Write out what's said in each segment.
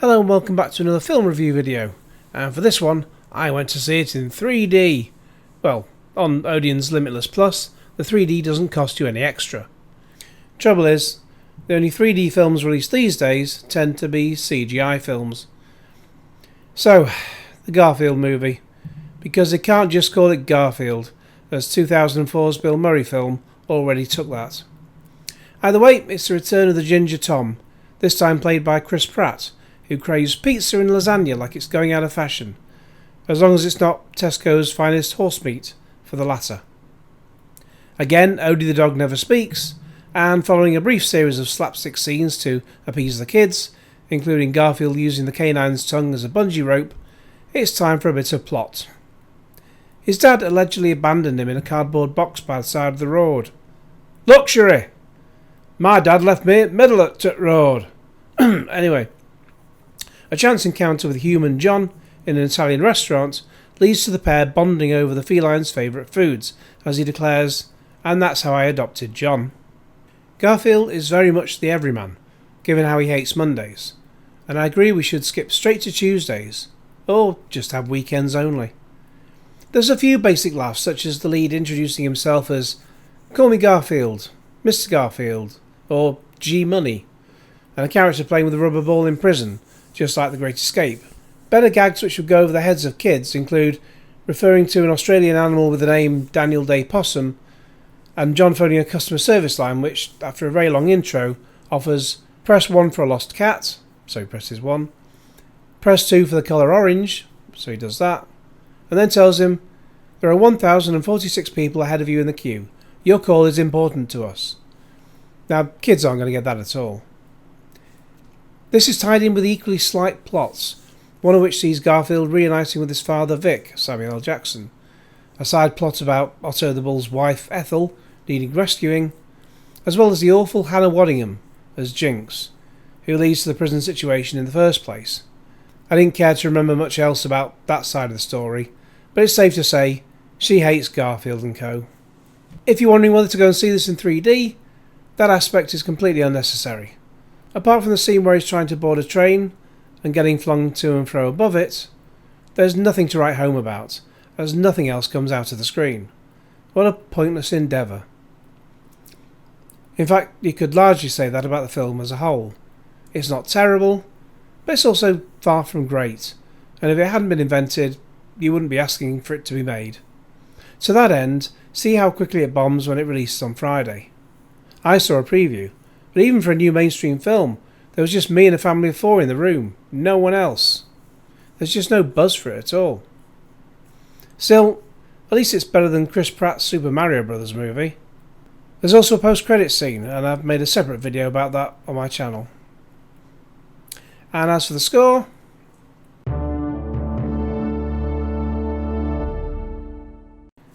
Hello and welcome back to another film review video, and for this one I went to see it in 3D. Well, on Odeon's Limitless Plus, the 3D doesn't cost you any extra. Trouble is, the only 3D films released these days tend to be CGI films. So, the Garfield movie, because they can't just call it Garfield, as 2004's Bill Murray film already took that. Either way, it's the return of the Ginger Tom, this time played by Chris Pratt, who craves pizza and lasagna like it's going out of fashion, as long as it's not Tesco's finest horse meat for the latter. Again, Odie the dog never speaks, and following a brief series of slapstick scenes to appease the kids, including Garfield using the canine's tongue as a bungee rope, it's time for a bit of plot. His dad allegedly abandoned him in a cardboard box by the side of the road. Luxury! My dad left me middle at the road. Anyway, a chance encounter with human John in an Italian restaurant leads to the pair bonding over the feline's favourite foods, as he declares, "And that's how I adopted John." Garfield is very much the everyman, given how he hates Mondays, and I agree we should skip straight to Tuesdays, or just have weekends only. There's a few basic laughs, such as the lead introducing himself as "Call me Garfield, Mr. Garfield," or G-Money, and a character playing with a rubber ball in prison, just like The Great Escape. Better gags which would go over the heads of kids include referring to an Australian animal with the name Daniel Day Possum, and John phoning a customer service line which, after a very long intro, offers press 1 for a lost cat, so he presses 1, press 2 for the colour orange, so he does that, and then tells him, "There are 1,046 people ahead of you in the queue. Your call is important to us." Now, kids aren't going to get that at all. This is tied in with equally slight plots, one of which sees Garfield reuniting with his father Vic, Samuel L. Jackson, a side plot about Otto the Bull's wife Ethel needing rescuing, as well as the awful Hannah Waddingham as Jinx, who leads to the prison situation in the first place. I didn't care to remember much else about that side of the story, but it's safe to say she hates Garfield and co. If you're wondering whether to go and see this in 3D, that aspect is completely unnecessary. Apart from the scene where he's trying to board a train and getting flung to and fro above it, there's nothing to write home about, as nothing else comes out of the screen. What a pointless endeavour. In fact, you could largely say that about the film as a whole. It's not terrible, but it's also far from great, and if it hadn't been invented, you wouldn't be asking for it to be made. To that end, see how quickly it bombs when it releases on Friday. I saw a preview, but even for a new mainstream film, there was just me and a family of 4 in the room, no one else. There's just no buzz for it at all. Still, at least it's better than Chris Pratt's Super Mario Bros. Movie. There's also a post-credits scene, and I've made a separate video about that on my channel. And as for the score,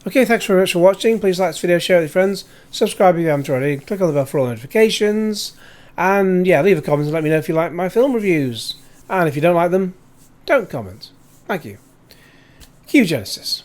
okay, thanks very much for watching. Please like this video, share it with your friends, subscribe if you haven't already, click on the bell for all notifications, and yeah, leave a comment and let me know if you like my film reviews. And if you don't like them, don't comment. Thank you. Cue Genesis.